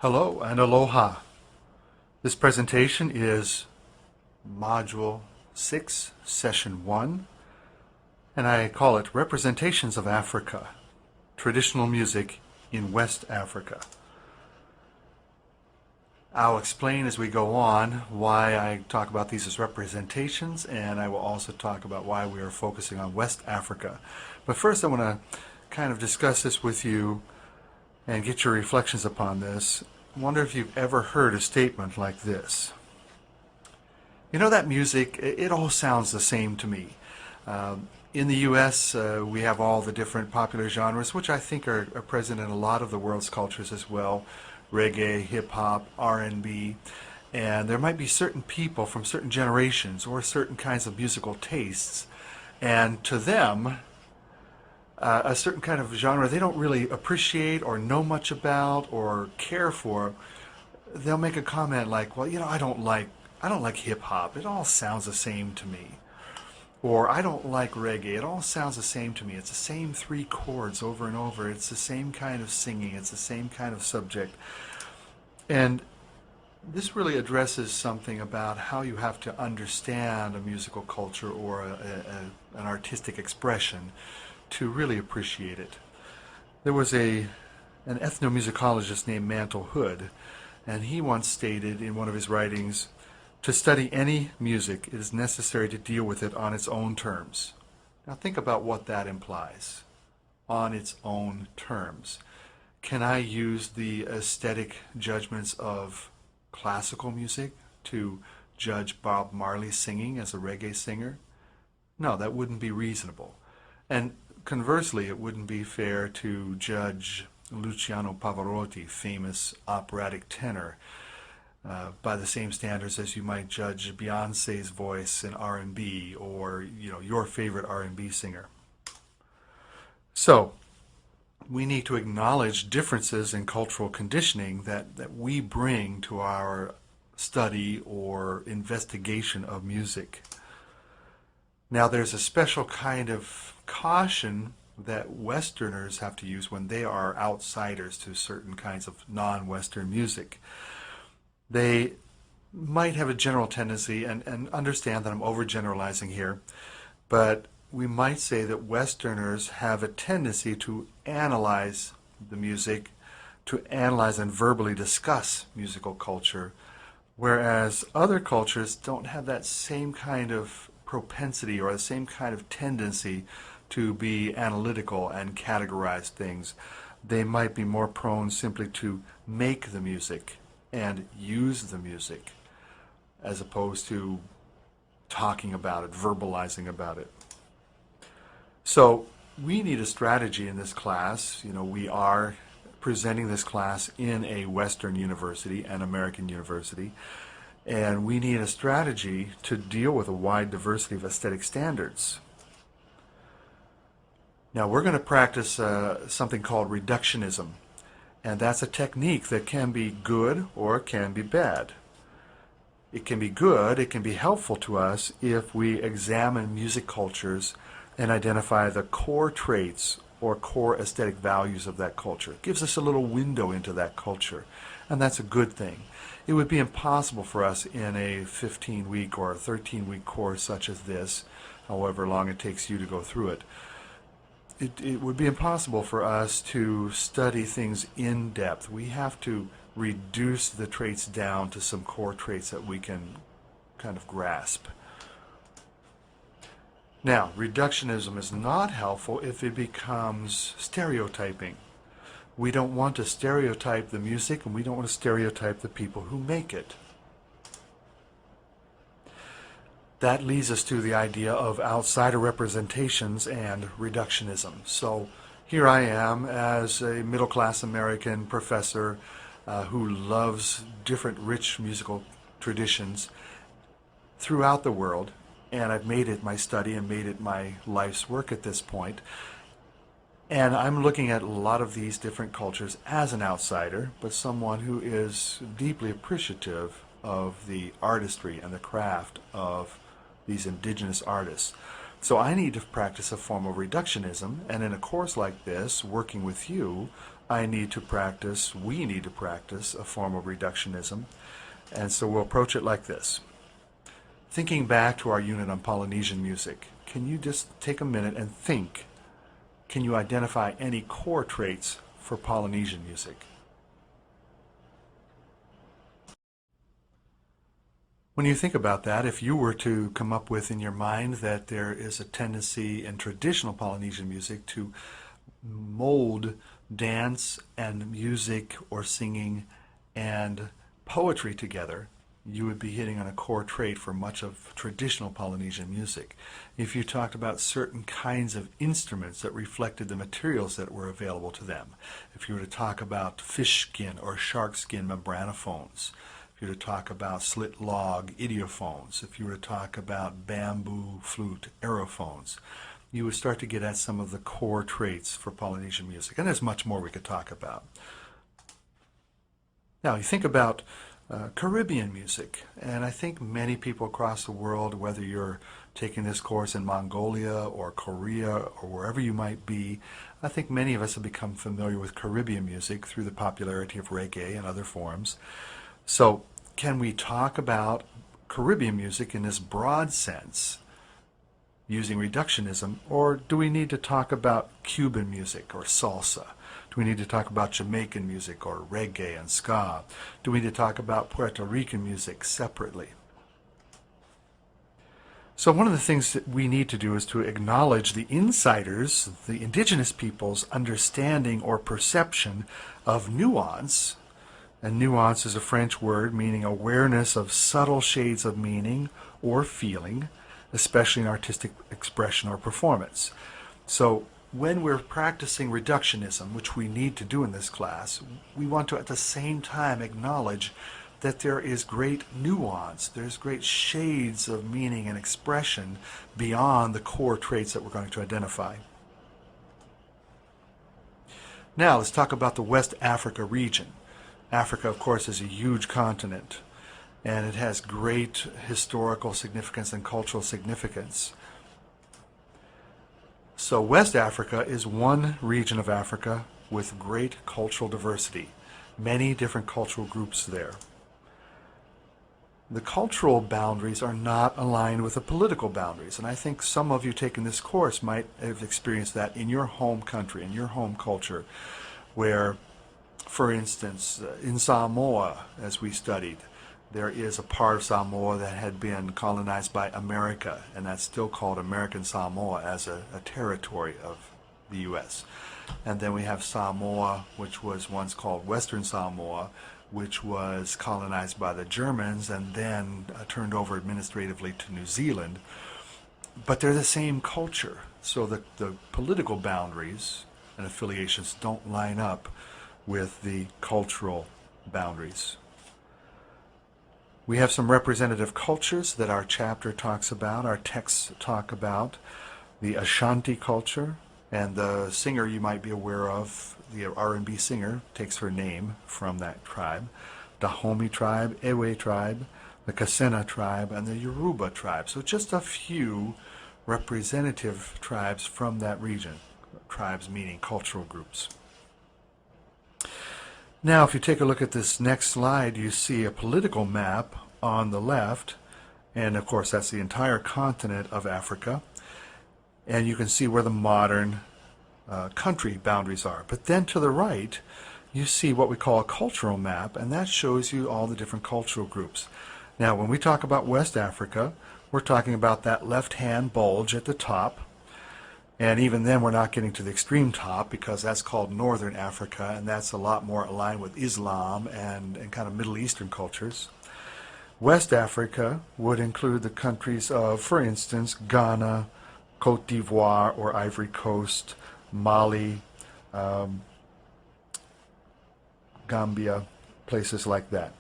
Hello and aloha. This presentation is Module 6, Session 1, and I call it Representations of Africa, Traditional Music in West Africa. I'll explain as we go on why I talk about these as representations, and I will also talk about why we are focusing on West Africa. But first I want to kind of discuss this with you and get your reflections upon this. I wonder if you've ever heard a statement like this. You know, that music, it all sounds the same to me. In the U.S., we have all the different popular genres, which I think are present in a lot of the world's cultures as well. Reggae, hip-hop, R&B, and there might be certain people from certain generations or certain kinds of musical tastes, and to them, a certain kind of genre they don't really appreciate or know much about or care for. They'll make a comment like, well, you know, I don't like hip hop. It all sounds the same to me. Or I don't like reggae. It all sounds the same to me. It's the same three chords over and over. It's the same kind of singing. It's the same kind of subject. And this really addresses something about how you have to understand a musical culture or an artistic expression to really appreciate it. There was an ethnomusicologist named Mantle Hood, and he once stated in one of his writings, "To study any music, it is necessary to deal with it on its own terms." Now think about what that implies. On its own terms. Can I use the aesthetic judgments of classical music to judge Bob Marley singing as a reggae singer? No, that wouldn't be reasonable. And conversely, it wouldn't be fair to judge Luciano Pavarotti, famous operatic tenor, by the same standards as you might judge Beyonce's voice in R&B or, you know, your favorite R&B singer. So, we need to acknowledge differences in cultural conditioning that we bring to our study or investigation of music. Now, there's a special kind of caution that Westerners have to use when they are outsiders to certain kinds of non-Western music. They might have a general tendency, and understand that I'm overgeneralizing here, but we might say that Westerners have a tendency to analyze the music, to analyze and verbally discuss musical culture, whereas other cultures don't have that same kind of propensity or the same kind of tendency to be analytical and categorize things. They might be more prone simply to make the music and use the music as opposed to talking about it, verbalizing about it. So we need a strategy in this class. You know, we are presenting this class in a Western university, an American university, and we need a strategy to deal with a wide diversity of aesthetic standards. Now we're going to practice something called reductionism, and that's a technique that can be good or it can be bad. It can be good, it can be helpful to us if we examine music cultures and identify the core traits or core aesthetic values of that culture. It gives us a little window into that culture, and that's a good thing. It would be impossible for us in a 15-week or a 13-week course such as this, however long it takes you to go through it. It would be impossible for us to study things in depth. We have to reduce the traits down to some core traits that we can kind of grasp. Now, reductionism is not helpful if it becomes stereotyping. We don't want to stereotype the music, and we don't want to stereotype the people who make it. That leads us to the idea of outsider representations and reductionism. So here I am as a middle-class American professor who loves different rich musical traditions throughout the world, and I've made it my study and made it my life's work at this point. And I'm looking at a lot of these different cultures as an outsider, but someone who is deeply appreciative of the artistry and the craft of these indigenous artists. So I need to practice a form of reductionism, and in a course like this, working with you, I need to practice, we need to practice a form of reductionism. And so we'll approach it like this. Thinking back to our unit on Polynesian music, can you just take a minute and think? Can you identify any core traits for Polynesian music? When you think about that, if you were to come up with in your mind that there is a tendency in traditional Polynesian music to mold dance and music or singing and poetry together, you would be hitting on a core trait for much of traditional Polynesian music. If you talked about certain kinds of instruments that reflected the materials that were available to them, if you were to talk about fish skin or shark skin membranophones, if you were to talk about slit log idiophones, if you were to talk about bamboo flute aerophones, you would start to get at some of the core traits for Polynesian music. And there's much more we could talk about. Now, you think about Caribbean music, and I think many people across the world, whether you're taking this course in Mongolia or Korea or wherever you might be, I think many of us have become familiar with Caribbean music through the popularity of reggae and other forms. So can we talk about Caribbean music in this broad sense using reductionism, or do we need to talk about Cuban music or salsa? Do we need to talk about Jamaican music or reggae and ska? Do we need to talk about Puerto Rican music separately? So one of the things that we need to do is to acknowledge the insiders, the indigenous people's understanding or perception of nuance. And nuance is a French word meaning awareness of subtle shades of meaning or feeling, especially in artistic expression or performance. So when we're practicing reductionism, which we need to do in this class, we want to at the same time acknowledge that there is great nuance, there's great shades of meaning and expression beyond the core traits that we're going to identify. Now let's talk about the West Africa region. Africa, of course, is a huge continent, and it has great historical significance and cultural significance. So West Africa is one region of Africa with great cultural diversity, many different cultural groups there. The cultural boundaries are not aligned with the political boundaries, and I think some of you taking this course might have experienced that in your home country, in your home culture, where, for instance, in Samoa, as we studied, there is a part of Samoa that had been colonized by America, and that's still called American Samoa as a territory of the U.S. And then we have Samoa, which was once called Western Samoa, which was colonized by the Germans and then turned over administratively to New Zealand. But they're the same culture, so the political boundaries and affiliations don't line up with the cultural boundaries. We have some representative cultures that our chapter talks about, our texts talk about. The Ashanti culture, and the singer you might be aware of, the R&B singer, takes her name from that tribe. Dahomey tribe, Ewe tribe, the Kasena tribe, and the Yoruba tribe. So just a few representative tribes from that region. Tribes meaning cultural groups. Now, if you take a look at this next slide, you see a political map on the left, and of course that's the entire continent of Africa, and you can see where the modern country boundaries are. But then to the right, you see what we call a cultural map, and that shows you all the different cultural groups. Now, when we talk about West Africa, we're talking about that left-hand bulge at the top. And even then, we're not getting to the extreme top because that's called Northern Africa, and that's a lot more aligned with Islam and kind of Middle Eastern cultures. West Africa would include the countries of, for instance, Ghana, Cote d'Ivoire or Ivory Coast, Mali, Gambia, places like that.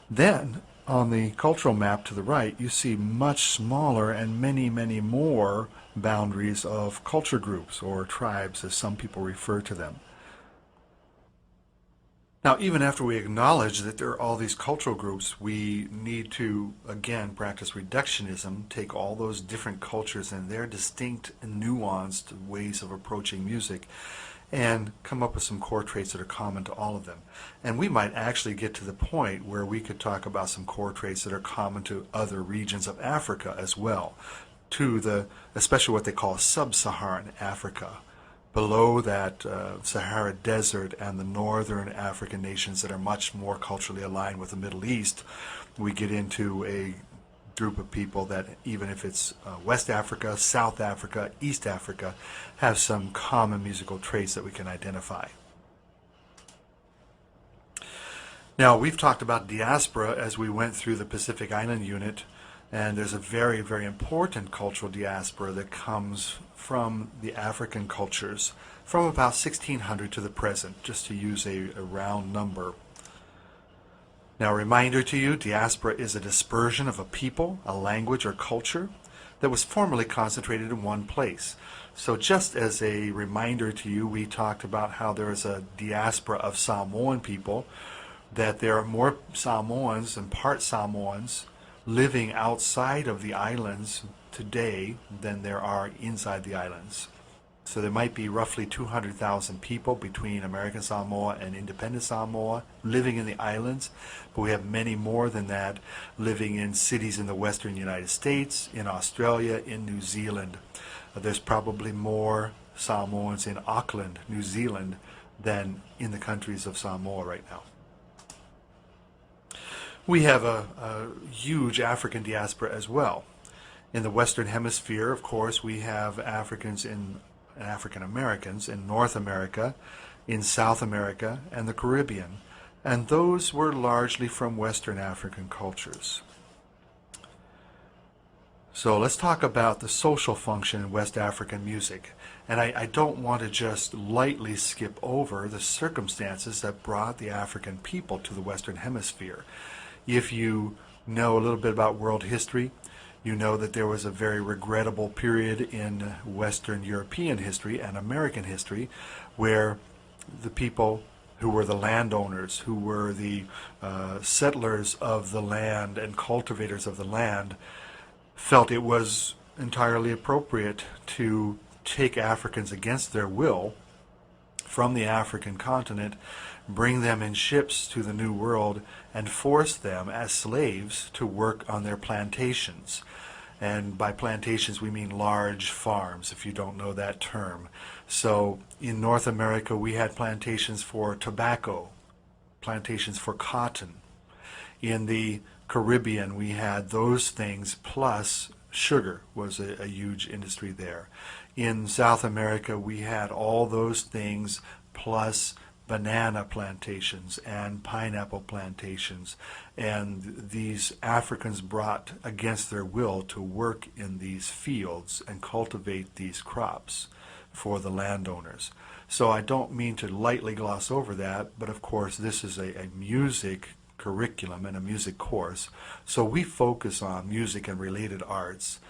Then, on the cultural map to the right, you see much smaller and many, many more boundaries of culture groups or tribes, as some people refer to them. Now, even after we acknowledge that there are all these cultural groups, we need to, again, practice reductionism, take all those different cultures and their distinct and nuanced ways of approaching music, and come up with some core traits that are common to all of them. And we might actually get to the point where we could talk about some core traits that are common to other regions of Africa as well, to the, especially what they call sub-Saharan Africa, below that Sahara Desert and the northern African nations that are much more culturally aligned with the Middle East. We get into a group of people that, even if it's West Africa, South Africa, East Africa, have some common musical traits that we can identify. Now, we've talked about diaspora as we went through the Pacific Island unit, and there's a very, very important cultural diaspora that comes from the African cultures from about 1600 to the present, just to use a round number. Now, a reminder to you, diaspora is a dispersion of a people, a language, or culture that was formerly concentrated in one place. So just as a reminder to you, we talked about how there is a diaspora of Samoan people, that there are more Samoans and part Samoans living outside of the islands today than there are inside the islands. So there might be roughly 200,000 people between American Samoa and independent Samoa living in the islands, but we have many more than that living in cities in the western United States, in Australia, in New Zealand. There's probably more Samoans in Auckland, New Zealand, than in the countries of Samoa right now. We have a huge African diaspora as well. In the Western Hemisphere, of course, we have Africans and African Americans in North America, in South America, and the Caribbean, and those were largely from Western African cultures. So let's talk about the social function in West African music. And I don't want to just lightly skip over the circumstances that brought the African people to the Western Hemisphere. If you know a little bit about world history, you know that there was a very regrettable period in Western European history and American history where the people who were the landowners, who were the settlers of the land and cultivators of the land, felt it was entirely appropriate to take Africans against their will from the African continent, bring them in ships to the New World, and force them as slaves to work on their plantations. And by plantations we mean large farms, if you don't know that term. So in North America we had plantations for tobacco, plantations for cotton. In the Caribbean we had those things, plus sugar was a huge industry there. In South America we had all those things plus banana plantations and pineapple plantations, and these Africans brought against their will to work in these fields and cultivate these crops for the landowners. So I don't mean to lightly gloss over that, but of course this is a music curriculum and a music course, so we focus on music and related arts.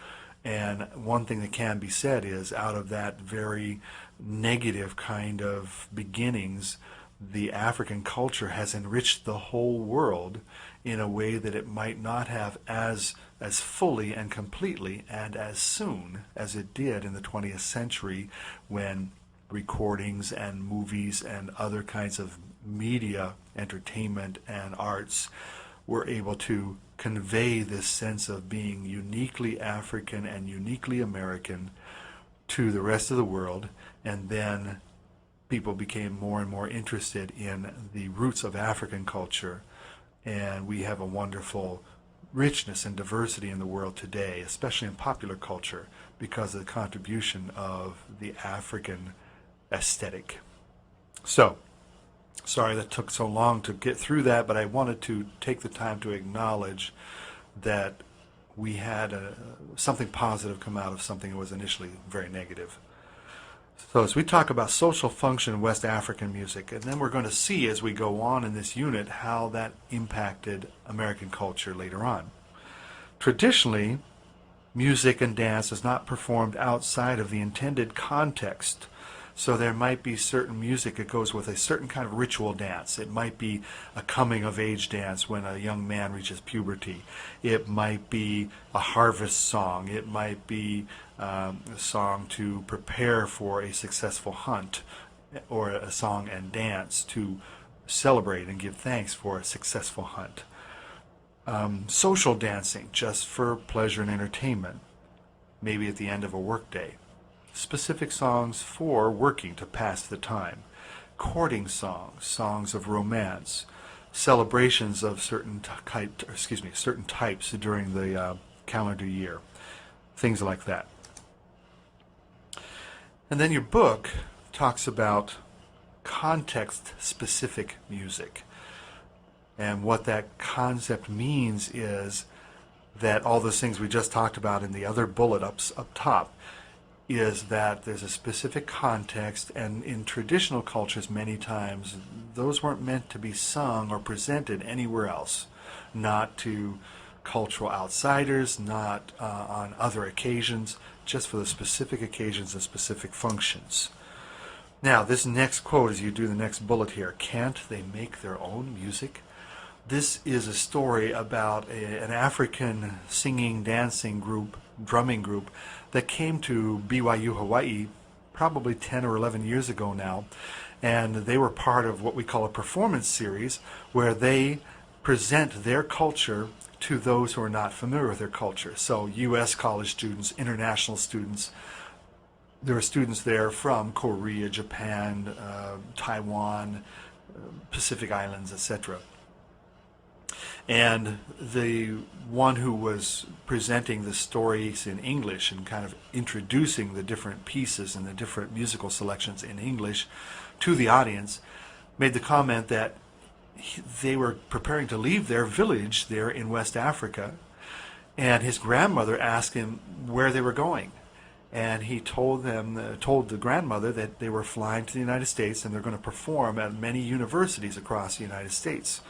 And one thing that can be said is, out of that very negative kind of beginnings, the African culture has enriched the whole world in a way that it might not have as fully and completely and as soon as it did in the 20th century, when recordings and movies and other kinds of media, entertainment and arts were able to convey this sense of being uniquely African and uniquely American to the rest of the world. And then people became more and more interested in the roots of African culture, and we have a wonderful richness and diversity in the world today, especially in popular culture, because of the contribution of the African aesthetic. So, sorry that took so long to get through that, but I wanted to take the time to acknowledge that we had something positive come out of something that was initially very negative. So as we talk about social function in West African music, and then we're going to see as we go on in this unit how that impacted American culture later on. Traditionally, music and dance is not performed outside of the intended context. So there might be certain music that goes with a certain kind of ritual dance. It might be a coming-of-age dance when a young man reaches puberty. It might be a harvest song. It might be a song to prepare for a successful hunt. or a song and dance to celebrate and give thanks for a successful hunt. Social dancing, just for pleasure and entertainment, maybe at the end of a workday. Specific songs for working to pass the time. Courting songs, songs of romance, celebrations of certain types during the calendar year, things like that. And then your book talks about context-specific music. And what that concept means is that all those things we just talked about in the other bullet up top is that there's a specific context, and in traditional cultures many times those weren't meant to be sung or presented anywhere else, not to cultural outsiders, not on other occasions, just for the specific occasions and specific functions. Now, this next quote, as you do the next bullet here, can't they make their own music? This is a story about an African singing, dancing group, drumming group, that came to BYU Hawaii probably 10 or 11 years ago now, and they were part of what we call a performance series where they present their culture to those who are not familiar with their culture. So U.S. college students, international students. There are students there from Korea, Japan, Taiwan, Pacific Islands, etc. And the one who was presenting the stories in English and kind of introducing the different pieces and the different musical selections in English to the audience made the comment that they were preparing to leave their village there in West Africa, and his grandmother asked him where they were going. And he told the grandmother that they were flying to the United States and they're going to perform at many universities across the United States.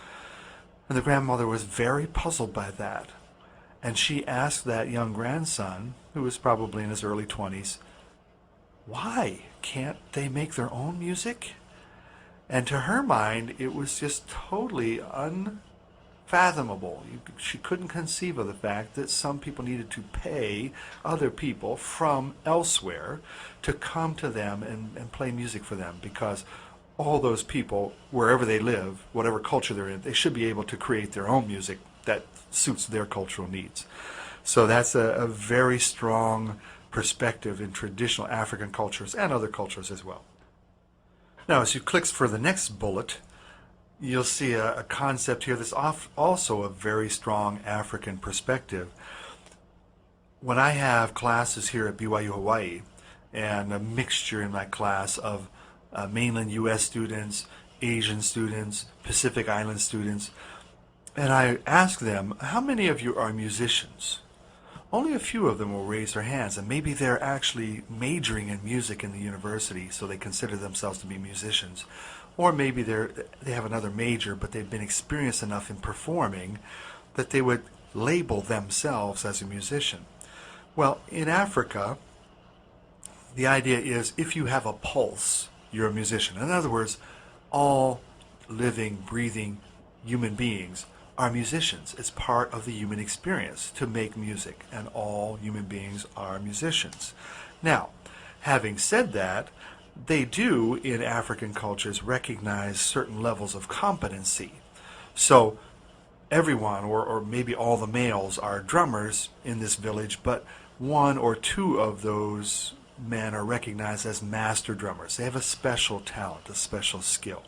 And the grandmother was very puzzled by that. And she asked that young grandson, who was probably in his early 20s, why can't they make their own music? And to her mind, it was just totally unfathomable. She couldn't conceive of the fact that some people needed to pay other people from elsewhere to come to them and play music for them, because all those people, wherever they live, whatever culture they're in, they should be able to create their own music that suits their cultural needs. So that's a very strong perspective in traditional African cultures and other cultures as well. Now, as you click for the next bullet, you'll see a concept here that's also a very strong African perspective. When I have classes here at BYU Hawaii, and a mixture in my class of mainland U.S. students, Asian students, Pacific Island students, and I ask them, how many of you are musicians? Only a few of them will raise their hands, and maybe they're actually majoring in music in the university, so they consider themselves to be musicians. Or maybe they have another major, but they've been experienced enough in performing that they would label themselves as a musician. Well, in Africa, the idea is if you have a pulse, you're a musician. In other words, all living, breathing human beings are musicians. It's part of the human experience to make music, and all human beings are musicians. Now, having said that, they do in African cultures recognize certain levels of competency. So everyone, or maybe all the males, are drummers in this village, but one or two of those men are recognized as master drummers. They have a special talent, a special skill.